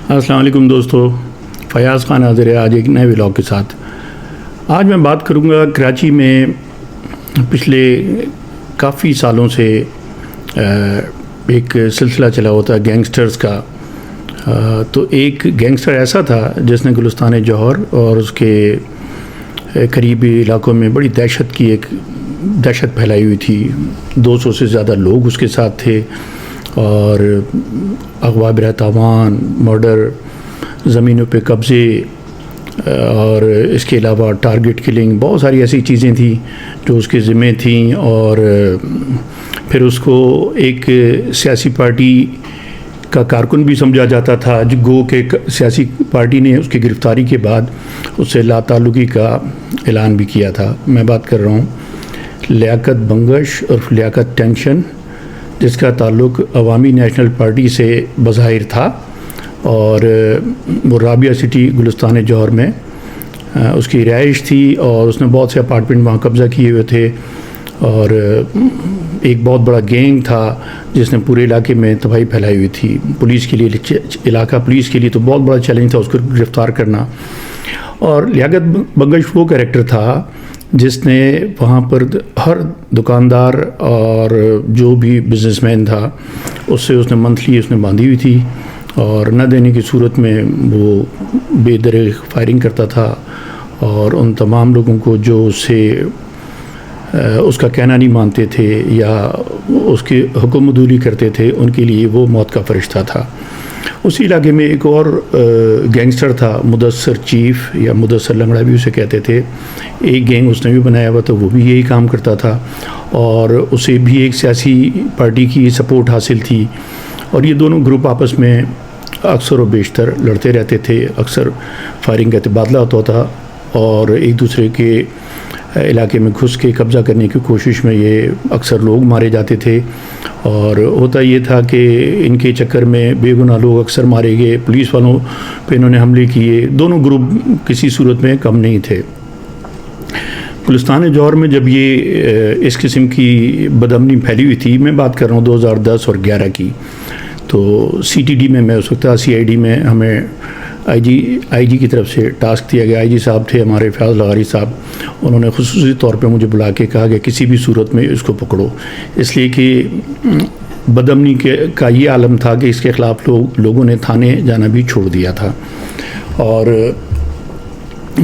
السلام علیکم دوستو، فیاض خان حاضر ہے آج ایک نئے ولاگ کے ساتھ۔ آج میں بات کروں گا کراچی میں پچھلے کافی سالوں سے ایک سلسلہ چلا ہوتا ہے گینگسٹرز کا۔ تو ایک گینگسٹر ایسا تھا جس نے گلستان جوہر اور اس کے قریبی علاقوں میں بڑی دہشت پھیلائی ہوئی تھی۔ 200 سے زیادہ لوگ اس کے ساتھ تھے اور اغوا برہ تاوان، مرڈر، زمینوں پہ قبضے اور اس کے علاوہ ٹارگٹ کلنگ، بہت ساری ایسی چیزیں تھیں جو اس کے ذمے تھیں۔ اور پھر اس کو ایک سیاسی پارٹی کا کارکن بھی سمجھا جاتا تھا، گو کہ سیاسی پارٹی نے اس کی گرفتاری کے بعد اس سے لا تعلقی کا اعلان بھی کیا تھا۔ میں بات کر رہا ہوں لیاقت بنگش اور لیاقت ٹینشن، جس کا تعلق عوامی نیشنل پارٹی سے بظاہر تھا، اور وہ رابعہ سٹی گلستان جوہر میں اس کی رہائش تھی اور اس نے بہت سے اپارٹمنٹ وہاں قبضہ کیے ہوئے تھے، اور ایک بہت بڑا گینگ تھا جس نے پورے علاقے میں تباہی پھیلائی ہوئی تھی۔ پولیس کے لیے علاقہ پولیس کے لیے تو بہت بڑا چیلنج تھا اس کو گرفتار کرنا۔ اور لیاقت بنگش وہ کریکٹر تھا جس نے وہاں پر ہر دکاندار اور جو بھی بزنس مین تھا اس سے اس نے منتھلی اس نے باندھی ہوئی تھی، اور نہ دینے کی صورت میں وہ بے دریغ فائرنگ کرتا تھا، اور ان تمام لوگوں کو جو اس کا کہنا نہیں مانتے تھے یا اس کی حکم عدولی کرتے تھے ان کے لیے وہ موت کا فرشتہ تھا۔ اسی علاقے میں ایک اور گینگسٹر تھا، مدثر چیف یا مدثر لنگڑا بھی اسے کہتے تھے۔ ایک گینگ اس نے بھی بنایا ہوا تھا، وہ بھی یہی کام کرتا تھا، اور اسے بھی ایک سیاسی پارٹی کی سپورٹ حاصل تھی، اور یہ دونوں گروپ آپس میں اکثر و بیشتر لڑتے رہتے تھے، اکثر فائرنگ کا تبادلہ ہوتا تھا، اور ایک دوسرے کے علاقے میں گھس کے قبضہ کرنے کی کوشش میں یہ اکثر لوگ مارے جاتے تھے۔ اور ہوتا یہ تھا کہ ان کے چکر میں بے گناہ لوگ اکثر مارے گئے، پولیس والوں پہ انہوں نے حملے کیے۔ دونوں گروپ کسی صورت میں کم نہیں تھے۔ گلستان جوہر میں جب یہ اس قسم کی بدامنی پھیلی ہوئی تھی، میں بات کر رہا ہوں 2010 اور 2011 کی، تو سی ٹی ڈی میں اس وقت سی آئی ڈی میں ہمیں آئی جی کی طرف سے ٹاسک دیا گیا۔ آئی جی صاحب تھے ہمارے فیاض لغاری صاحب، انہوں نے خصوصی طور پہ مجھے بلا کے کہا کہ کسی بھی صورت میں اس کو پکڑو، اس لیے کہ بدامنی کا یہ عالم تھا کہ اس کے خلاف لوگوں نے تھانے جانا بھی چھوڑ دیا تھا، اور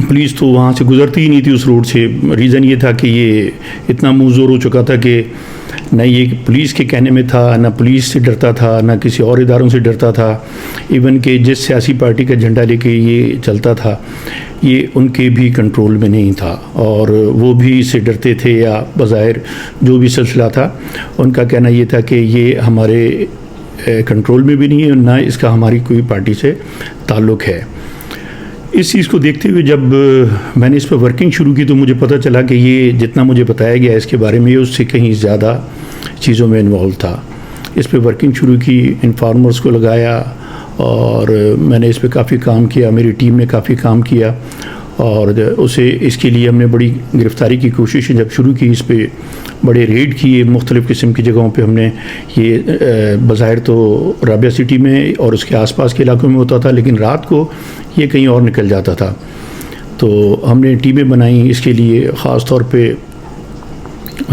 پولیس تو وہاں سے گزرتی ہی نہیں تھی اس روڈ سے۔ ریزن یہ تھا کہ یہ اتنا منہ زور ہو چکا تھا کہ نہ یہ پولیس کے کہنے میں تھا، نہ پولیس سے ڈرتا تھا، نہ کسی اور اداروں سے ڈرتا تھا، ایون کہ جس سیاسی پارٹی کا جھنڈا لے کے یہ چلتا تھا یہ ان کے بھی کنٹرول میں نہیں تھا، اور وہ بھی اس سے ڈرتے تھے، یا بظاہر جو بھی سلسلہ تھا ان کا کہنا یہ تھا کہ یہ ہمارے کنٹرول میں بھی نہیں ہے، نہ اس کا ہماری کوئی پارٹی سے تعلق ہے۔ اس چیز کو دیکھتے ہوئے جب میں نے اس پہ ورکنگ شروع کی تو مجھے پتہ چلا کہ یہ جتنا مجھے بتایا گیا اس کے بارے میں، یہ اس سے کہیں زیادہ چیزوں میں انوالو تھا۔ اس پہ ورکنگ شروع کی، انفارمرز کو لگایا، اور میں نے اس پہ کافی کام کیا، میری ٹیم نے کافی کام کیا، اور اس کے لیے ہم نے بڑی گرفتاری کی کوشش جب شروع کی، اس پہ بڑے ریڈ کیے، مختلف قسم کی جگہوں پہ ہم نے یہ بظاہر تو رابعہ سٹی میں اور اس کے آس پاس کے علاقوں میں ہوتا تھا، لیکن رات کو یہ کہیں اور نکل جاتا تھا۔ تو ہم نے ٹیمیں بنائیں اس کے لیے، خاص طور پہ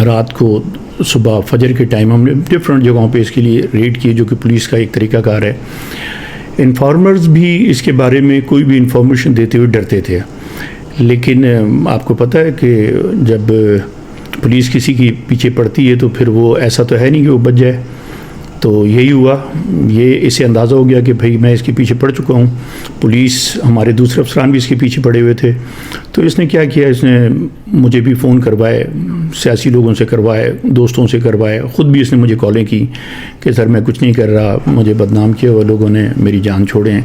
رات کو صبح فجر کے ٹائم ہم نے ڈفرینٹ جگہوں پہ اس کے لیے ریڈ کیے، جو کہ پولیس کا ایک طریقہ کار ہے۔ انفارمرز بھی اس کے بارے میں کوئی بھی انفارمیشن دیتے ہوئے ڈرتے تھے، لیکن آپ کو پتہ ہے کہ جب پولیس کسی کی پیچھے پڑتی ہے تو پھر وہ ایسا تو ہے نہیں کہ وہ بچ جائے۔ تو یہی ہوا، یہ اس سے اندازہ ہو گیا کہ بھئی میں اس کے پیچھے پڑ چکا ہوں، پولیس ہمارے دوسرے افسران بھی اس کے پیچھے پڑے ہوئے تھے۔ تو اس نے کیا کیا، اس نے مجھے بھی فون کروائے، سیاسی لوگوں سے کروائے، دوستوں سے کروائے، خود بھی اس نے مجھے کالیں کی کہ سر میں کچھ نہیں کر رہا، مجھے بدنام کیا ہوا لوگوں نے، میری جان چھوڑیں،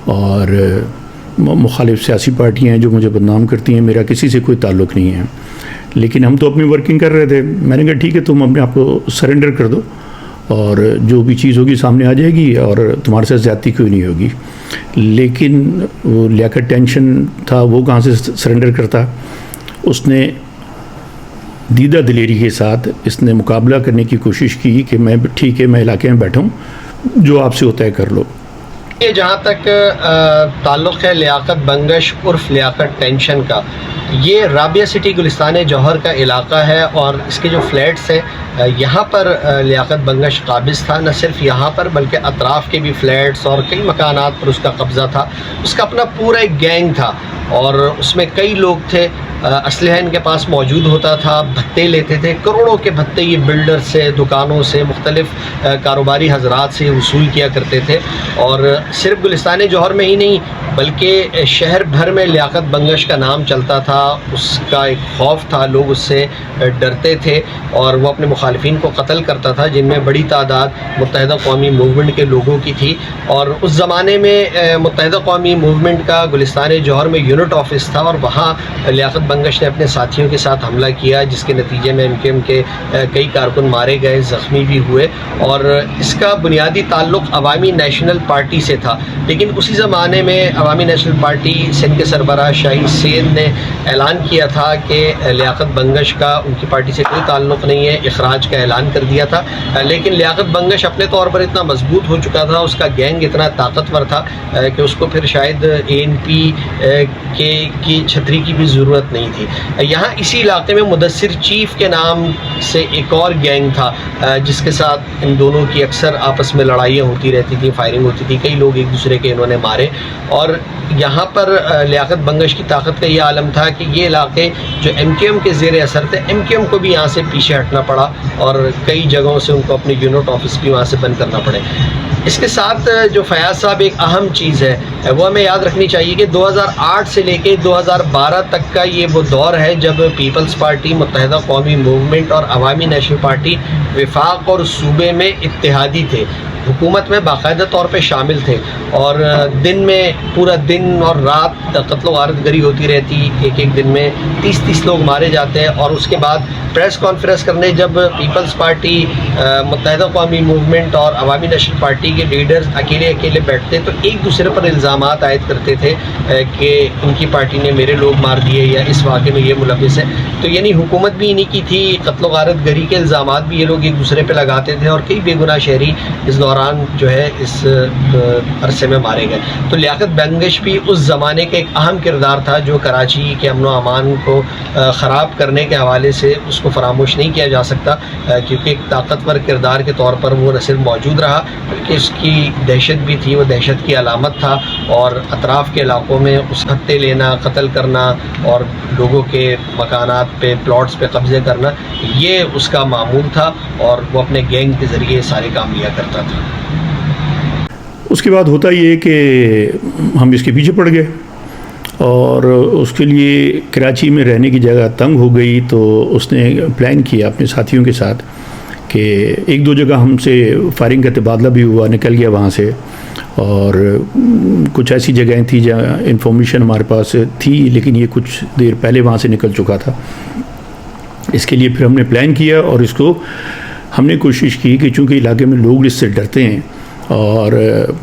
اور مخالف سیاسی پارٹیاں ہیں جو مجھے بدنام کرتی ہیں، میرا کسی سے کوئی تعلق نہیں ہے۔ لیکن ہم تو اپنی ورکنگ کر رہے تھے۔ میں نے کہا ٹھیک ہے، تم اپنے آپ کو سرنڈر کر دو، اور جو بھی چیز ہوگی سامنے آ جائے گی، اور تمہارے ساتھ زیادتی کوئی نہیں ہوگی۔ لیکن وہ لیاقت ٹینشن تھا، وہ کہاں سے سرنڈر کرتا؟ اس نے دیدہ دلیری کے ساتھ اس نے مقابلہ کرنے کی کوشش کی کہ میں ٹھیک ہے، میں علاقے میں بیٹھا ہوں، جو آپ سے ہوتا ہے کر لو۔ یہ جہاں تک تعلق ہے لیاقت بنگش عرف لیاقت ٹینشن کا، یہ رابعہ سٹی گلستان جوہر کا علاقہ ہے، اور اس کے جو فلیٹس ہیں یہاں پر لیاقت بنگش قابض تھا۔ نہ صرف یہاں پر بلکہ اطراف کے بھی فلیٹس اور کئی مکانات پر اس کا قبضہ تھا۔ اس کا اپنا پورا ایک گینگ تھا اور اس میں کئی لوگ تھے، اسلحہ ان کے پاس موجود ہوتا تھا، بھتے لیتے تھے، کروڑوں کے بھتے یہ بلڈر سے، دکانوں سے، مختلف کاروباری حضرات سے وصول کیا کرتے تھے۔ اور صرف گلستان جوہر میں ہی نہیں بلکہ شہر بھر میں لیاقت بنگش کا نام چلتا تھا، اس کا ایک خوف تھا، لوگ اس سے ڈرتے تھے اور وہ اپنے مخالفین کو قتل کرتا تھا، جن میں بڑی تعداد متحدہ قومی موومنٹ کے لوگوں کی تھی۔ اور اس زمانے میں متحدہ قومی موومنٹ کا گلستان جوہر میں یونٹ آفس تھا، اور وہاں لیاقت بنگش نے اپنے ساتھیوں کے ساتھ حملہ کیا، جس کے نتیجے میں MKM کے کئی کارکن مارے گئے، زخمی بھی ہوئے۔ اور اس کا بنیادی تعلق عوامی نیشنل پارٹی سے تھا، لیکن اسی زمانے میں عوامی نیشنل پارٹی سندھ کے سربراہ شاہی سید نے اعلان کیا تھا کہ لیاقت بنگش کا ان کی پارٹی سے کوئی تعلق نہیں ہے، اخراج کا اعلان کر دیا تھا۔ لیکن لیاقت بنگش اپنے طور پر اتنا مضبوط ہو چکا تھا، اس کا گینگ اتنا طاقتور تھا کہ اس کو پھر شاید ANP کی چھتری کی بھی ضرورت نہیں تھی۔ یہاں اسی علاقے میں مدثر چیف کے نام سے ایک اور گینگ تھا جس کے ساتھ ان دونوں کی اکثر آپس میں لڑائیاں ہوتی رہتی تھیں، فائرنگ ہوتی تھی، کئی لوگ ایک دوسرے کے انہوں نے مارے۔ اور یہاں پر لیاقت بنگش کی طاقت کا یہ عالم تھا کہ یہ علاقے جو MKM کے زیر اثر تھے، MKM کو بھی یہاں سے پیچھے ہٹنا پڑا اور کئی جگہوں سے ان کو اپنے یونٹ آفس بھی وہاں سے بند کرنا پڑے۔ اس کے ساتھ جو فیاض صاحب ایک اہم چیز ہے وہ ہمیں یاد رکھنی چاہیے کہ 2008 سے لے کے 2012 تک کا یہ وہ دور ہے جب پیپلز پارٹی، متحدہ قومی موومنٹ اور عوامی نیشنل پارٹی وفاق اور صوبے میں اتحادی تھے، حکومت میں باقاعدہ طور پہ شامل تھے، اور دن میں پورا دن اور رات قتل و غارت گری ہوتی رہتی، ایک دن میں 30 لوگ مارے جاتے ہیں۔ اور اس کے بعد پریس کانفرنس کرنے جب پیپلز پارٹی، متحدہ قومی موومنٹ اور عوامی نیشنل پارٹی کے لیڈرز اکیلے بیٹھتے تو ایک دوسرے پر الزامات عائد کرتے تھے کہ ان کی پارٹی نے میرے لوگ مار دیے یا اس واقعے میں یہ ملوث ہے۔ تو یعنی حکومت بھی انہی کی تھی، قتل و غارت گری کے الزامات بھی یہ لوگ ایک دوسرے پہ لگاتے تھے، اور کئی بے گناہ شہری اس دوران جو ہے اس عرصے میں مارے گئے۔ تو لیاقت بنگش بھی اس زمانے کا ایک اہم کردار تھا جو کراچی کے امن و امان کو خراب کرنے کے حوالے سے اس کو فراموش نہیں کیا جا سکتا، کیونکہ ایک طاقتور کردار کے طور پر وہ نہ صرف موجود رہا بلکہ اس کی دہشت بھی تھی، وہ دہشت کی علامت تھا، اور اطراف کے علاقوں میں اس ہتھے لینا، قتل کرنا اور لوگوں کے مکانات پہ، پلاٹس پہ قبضے کرنا، یہ اس کا معمول تھا، اور وہ اپنے گینگ کے ذریعے سارے کام لیا کرتا تھا۔ اس کے بعد ہوتا یہ کہ ہم اس کے پیچھے پڑ گئے، اور اس کے لیے کراچی میں رہنے کی جگہ تنگ ہو گئی، تو اس نے پلان کیا اپنے ساتھیوں کے ساتھ کہ ایک دو جگہ ہم سے فائرنگ کا تبادلہ بھی ہوا، نکل گیا وہاں سے، اور کچھ ایسی جگہیں تھیں جہاں انفارمیشن ہمارے پاس تھی لیکن یہ کچھ دیر پہلے وہاں سے نکل چکا تھا۔ اس کے لیے پھر ہم نے پلان کیا، اور اس کو ہم نے کوشش کی کہ چونکہ علاقے میں لوگ اس سے ڈرتے ہیں اور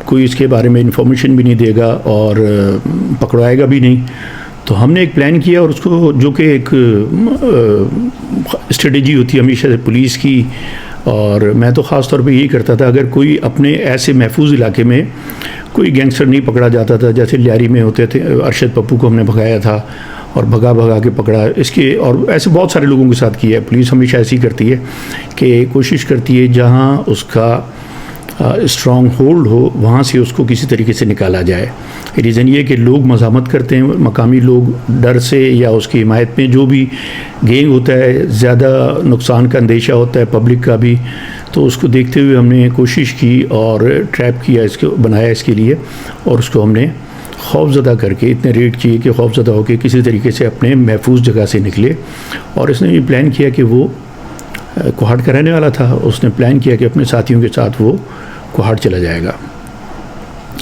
کوئی اس کے بارے میں انفارمیشن بھی نہیں دے گا اور پکڑوائے گا بھی نہیں، تو ہم نے ایک پلان کیا، اور اس کو جو کہ ایک اسٹریٹجی ہوتی ہے ہمیشہ سے پولیس کی، اور میں تو خاص طور پہ یہی کرتا تھا، اگر کوئی اپنے ایسے محفوظ علاقے میں کوئی گینگسٹر نہیں پکڑا جاتا تھا، جیسے لیاری میں ہوتے تھے، ارشد پپو کو ہم نے بھگایا تھا اور بھگا کے پکڑا، اس کے اور ایسے بہت سارے لوگوں کے ساتھ کیا ہے۔ پولیس ہمیشہ ایسی کرتی ہے کہ کوشش کرتی ہے جہاں اس کا اسٹرانگ ہولڈ ہو وہاں سے اس کو کسی طریقے سے نکالا جائے۔ ریزن یہ کہ لوگ مزاحمت کرتے ہیں، مقامی لوگ ڈر سے یا اس کی حمایت میں، جو بھی گینگ ہوتا ہے زیادہ نقصان کا اندیشہ ہوتا ہے پبلک کا بھی، تو اس کو دیکھتے ہوئے ہم نے کوشش کی اور ٹریپ کیا، اس کو بنایا اس کے لیے، اور اس کو ہم نے خوف زدہ کر کے اتنے ریڈ کیے کہ خوف زدہ ہو کے کسی طریقے سے اپنے محفوظ جگہ سے نکلے۔ اور اس نے یہ پلان کیا کہ وہ کوہاٹ کا رہنے والا تھا، اس نے پلان کیا کہ اپنے ساتھیوں کے ساتھ وہ کوہاٹ چلا جائے گا۔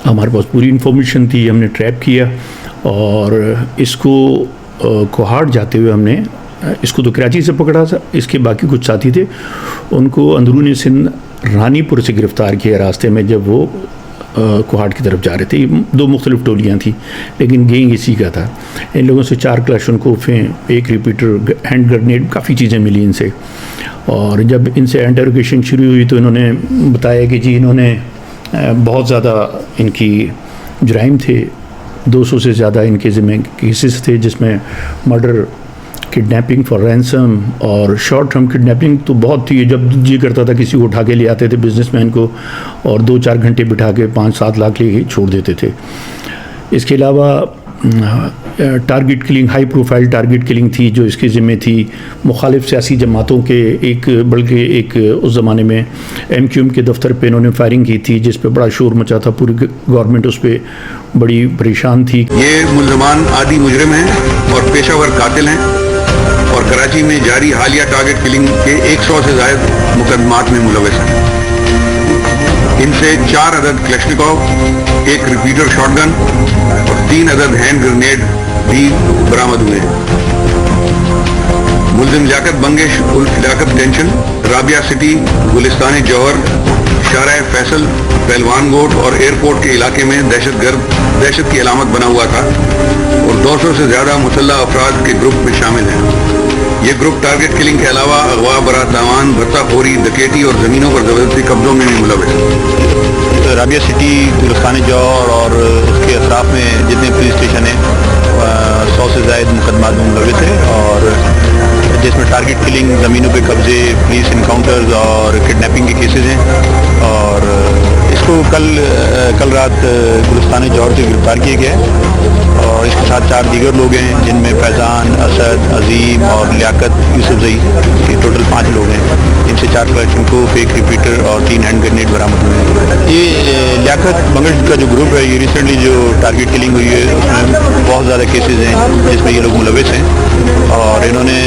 ہمارے پاس پوری انفارمیشن تھی، ہم نے ٹریپ کیا، اور اس کو کوہاٹ جاتے ہوئے ہم نے اس کو تو کراچی سے پکڑا تھا، اس کے باقی کچھ ساتھی تھے ان کو اندرون سندھ رانی پور سے گرفتار کیا راستے میں، جب وہ کوہاٹ کی طرف جا رہے تھے۔ یہ دو مختلف ٹولیاں تھیں لیکن گینگ اسی کا تھا۔ ان لوگوں سے 4 کلاشنکوفیں، 1 ریپیٹر، ہینڈ گرنیڈ، کافی چیزیں ملی ان سے۔ اور جب ان سے انٹروگیشن شروع ہوئی تو انہوں نے بتایا کہ جی انہوں نے بہت زیادہ ان کی جرائم تھے، 200 سے زیادہ ان کے ذمہ کیسز تھے، جس میں مرڈر، کڈنیپنگ فار رینسم اور شارٹ ٹرم کڈنیپنگ تو بہت تھی. جب جی کرتا تھا کسی کو اٹھا کے لے آتے تھے بزنس مین کو، اور 2-4 گھنٹے بٹھا کے 5-7 لاکھ لے کے چھوڑ دیتے تھے. اس کے علاوہ target killing, high profile target killing تھی جو اس کے ذمہ تھی. مخالف سیاسی جماعتوں کے بلکہ ایک اس زمانے میں MQM کے دفتر پہ انہوں نے فائرنگ کی تھی، جس پہ بڑا شور مچا تھا. پوری گورنمنٹ اس پہ بڑی پریشان تھی. یہ ملزمان عادی مجرم ہیں اور پیشہ ور قاتل ہیں، اور کراچی میں جاری حالیہ ٹارگٹ کلنگ کے 100 سے زائد مقدمات میں ملوث ہیں. ان سے 4 عدد کلشنکوف، 1 ریپیٹر شاٹ گن اور 3 عدد ہینڈ گرنیڈ بھی برآمد ہوئے ہیں. ملزم لیاقت بنگش الف لیاقت ٹینشن رابعہ سٹی، گلستان جوہر، شارع فیصل، پہلوان گوٹ اور ایئرپورٹ کے علاقے میں دہشت کی علامت بنا ہوا تھا، اور 200 سے زیادہ مسلح افراد کے گروپ میں شامل ہیں. یہ گروپ ٹارگٹ کلنگ کے علاوہ اغوا، برات دامان، بھتہ خوری، ڈکیتی اور زمینوں پر زبردستی قبضوں میں بھی ملوث ہے. رابعہ سٹی، گلستان جوہر اور اس کے اطراف میں جتنے پولیس اسٹیشن ہیں 100 سے زائد مقدمات میں ملوث ہیں، اور جس میں ٹارگٹ کلنگ، زمینوں پہ قبضے، پولیس انکاؤنٹرز اور کڈنیپنگ کے کیسز ہیں. اور اس کو کل رات گلستان جوہر سے گرفتار کیا گیا ہے، اور اس کے ساتھ 4 دیگر لوگ ہیں، جن میں فیضان، اسد، عظیم اور لیاقت یوسف زئی، یہ ٹوٹل 5 لوگ ہیں. ان سے 4 کلشنکوف، 1 ریپیٹر اور 3 ہینڈ گرنیڈ برآمد ہوئے ہیں. یہ لیاقت بنگش کا جو گروپ ہے، یہ ریسنٹلی جو ٹارگٹ کلنگ ہوئی ہے اس میں بہت زیادہ کیسز ہیں جس میں یہ لوگ ملوث ہیں، اور انہوں نے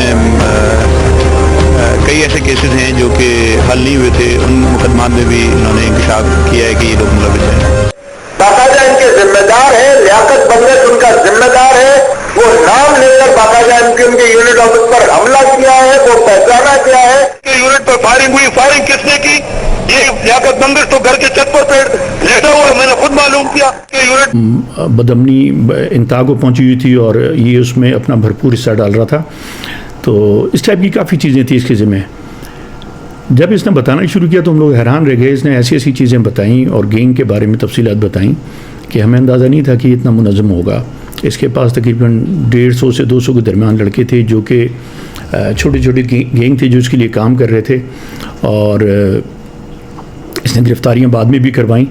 کئی ایسے کیسز ہیں جو کہ حل نہیں ہوئے تھے، ان مقدمات میں بھی انہوں نے انکشاف کیا ہے کہ یہ لوگ ملوث ہیں. باقاعدہ ان کے ذمہ دار ہے، لیاقت بنگش ان کا ذمہ دار ہے. وہ نام لے کر باقاعدہ ان کے یونٹ آفس پر حملہ کیا ہے، وہ پہچانا کیا ہے کہ یونٹ پر فائرنگ ہوئی. فائرنگ کس نے کی؟ یہ لیاقت بنگش تو گھر کے چھت پر لیٹا ہوا، میں نے خود معلوم کیا کہ یونٹ بدامنی انتہا کو پہنچی ہوئی تھی، اور یہ اس میں اپنا بھرپور حصہ ڈال رہا تھا. تو اس ٹائپ کی کافی چیزیں تھیں اس کے ذمہ. جب اس نے بتانا شروع کیا تو ہم لوگ حیران رہ گئے. اس نے ایسی ایسی چیزیں بتائیں اور گینگ کے بارے میں تفصیلات بتائیں کہ ہمیں اندازہ نہیں تھا کہ اتنا منظم ہوگا. اس کے پاس تقریباً 150 سے 200 کے درمیان لڑکے تھے جو کہ چھوٹے چھوٹے گینگ تھے جو اس کے لیے کام کر رہے تھے. اور اس نے گرفتاریاں بعد میں بھی کروائیں،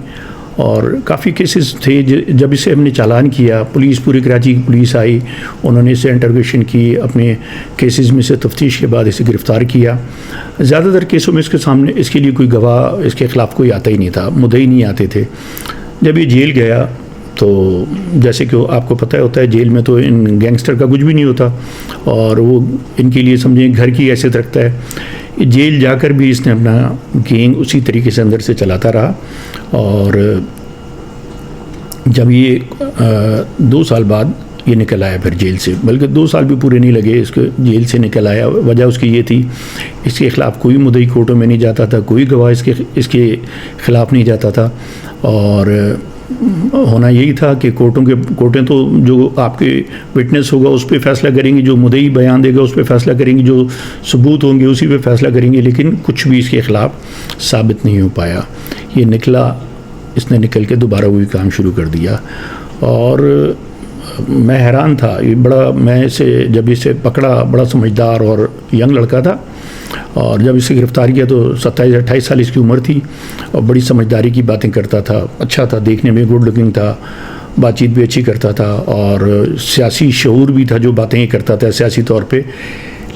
اور کافی کیسز تھے. جب اسے ہم نے چالان کیا، پولیس، پوری کراچی کی پولیس آئی، انہوں نے اسے انٹروگیشن کی، اپنے کیسز میں سے تفتیش کے بعد اسے گرفتار کیا. زیادہ تر کیسوں میں اس کے سامنے اس کے لیے کوئی گواہ اس کے خلاف کوئی آتا ہی نہیں تھا، مدعی نہیں آتے تھے. جب یہ جیل گیا تو جیسے کہ آپ کو پتہ ہوتا ہے جیل میں تو ان گینگسٹر کا کچھ بھی نہیں ہوتا، اور وہ ان کے لیے سمجھیں گھر کی حیثیت رکھتا ہے. جیل جا کر بھی اس نے اپنا گینگ اسی طریقے سے اندر سے چلاتا رہا. اور جب یہ 2 سال بعد یہ نکل آیا پھر جیل سے، بلکہ 2 سال بھی پورے نہیں لگے اس کو جیل سے نکل آیا. وجہ اس کی یہ تھی اس کے خلاف کوئی مدعی کورٹوں میں نہیں جاتا تھا، کوئی گواہ اس کے خلاف نہیں جاتا تھا. اور ہونا یہی تھا کہ کورٹیں تو جو آپ کے وٹنس ہوگا اس پہ فیصلہ کریں گی، جو مدعی بیان دے گا اس پہ فیصلہ کریں گی، جو ثبوت ہوں گے اسی پہ فیصلہ کریں گے. لیکن کچھ بھی اس کے خلاف ثابت نہیں ہو پایا. یہ نکلا، اس نے نکل کے دوبارہ وہی کام شروع کر دیا. اور میں حیران تھا. یہ بڑا، میں جب اسے پکڑا، بڑا سمجھدار اور ینگ لڑکا تھا، اور جب اسے گرفتار کیا تو 27-28 سال اس کی عمر تھی، اور بڑی سمجھداری کی باتیں کرتا تھا. اچھا تھا، دیکھنے میں گڈ لکنگ تھا، بات چیت بھی اچھی کرتا تھا، اور سیاسی شعور بھی تھا جو باتیں یہ کرتا تھا سیاسی طور پہ.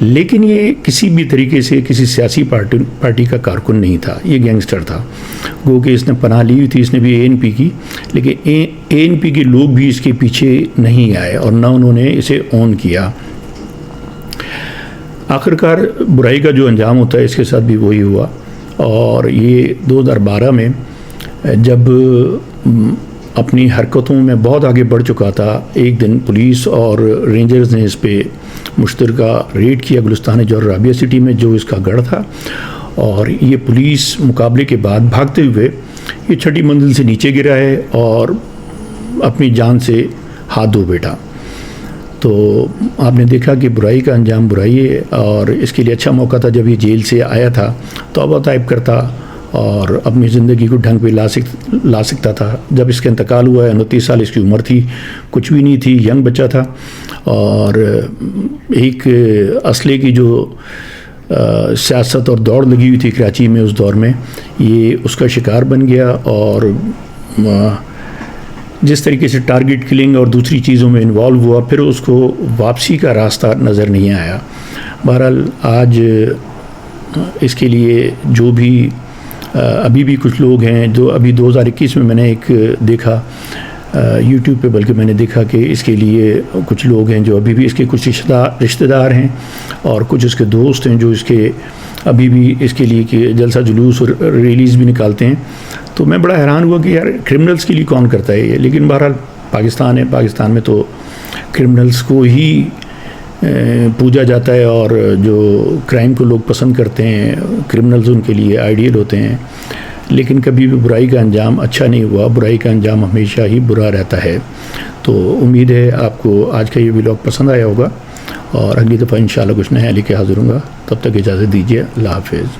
لیکن یہ کسی بھی طریقے سے کسی سیاسی پارٹی کا کارکن نہیں تھا، یہ گینگسٹر تھا. گو کہ اس نے پناہ لی ہوئی تھی، اس نے بھی ANP کی، لیکن ANP کے لوگ بھی اس کے پیچھے نہیں آئے اور نہ انہوں نے اسے اون کیا. آخرکار برائی کا جو انجام ہوتا ہے اس کے ساتھ بھی وہی ہوا. اور یہ 2012 میں جب اپنی حرکتوں میں بہت آگے بڑھ چکا تھا، ایک دن پولیس اور رینجرز نے اس پہ مشترکہ ریڈ کیا گلستان جوہر رابعہ سٹی میں جو اس کا گڑھ تھا. اور یہ پولیس مقابلے کے بعد بھاگتے ہوئے یہ 6ٹھی منزل سے نیچے گرا ہے اور اپنی جان سے ہاتھ دھو بیٹھا. تو آپ نے دیکھا کہ برائی کا انجام برائی ہے، اور اس کے لیے اچھا موقع تھا جب یہ جیل سے آیا تھا توبہ طائب کرتا اور اپنی زندگی کو ڈھنگ پہ لا سکتا تھا. جب اس کا انتقال ہوا ہے 29 سال اس کی عمر تھی, کچھ بھی نہیں تھی, ینگ بچہ تھا, اور ایک اسلحے کی جو سیاست اور دوڑ لگی ہوئی تھی کراچی میں اس دور میں, یہ اس کا شکار بن گیا. اور جس طریقے سے ٹارگٹ کلنگ اور دوسری چیزوں میں انوالو ہوا, پھر اس کو واپسی کا راستہ نظر نہیں آیا. بہرحال آج اس کے لیے جو بھی ابھی بھی کچھ لوگ ہیں, جو ابھی 2021 میں نے ایک دیکھا یوٹیوب پہ, بلکہ میں نے دیکھا کہ اس کے لیے کچھ لوگ ہیں جو ابھی بھی اس کے کچھ رشتہ دار ہیں اور کچھ اس کے دوست ہیں جو اس کے ابھی بھی اس کے لیے کہ جلسہ جلوس اور ریلیز بھی نکالتے ہیں. تو میں بڑا حیران ہوا کہ یار کرمنلز کے لیے کون کرتا ہے یہ. لیکن بہرحال پاکستان ہے, پاکستان میں تو کرمنلز کو ہی پوجا جاتا ہے, اور جو کرائم کو لوگ پسند کرتے ہیں, کرمنلز ان کے لیے آئیڈیل ہوتے ہیں. لیکن کبھی بھی برائی کا انجام اچھا نہیں ہوا, برائی کا انجام ہمیشہ ہی برا رہتا ہے. تو امید ہے آپ کو آج کا یہ ولاگ پسند آیا ہوگا, اور اگلی دفعہ انشاءاللہ کچھ نیا لے کے حاضر ہوں گا. تب تک اجازت دیجیے, اللہ حافظ.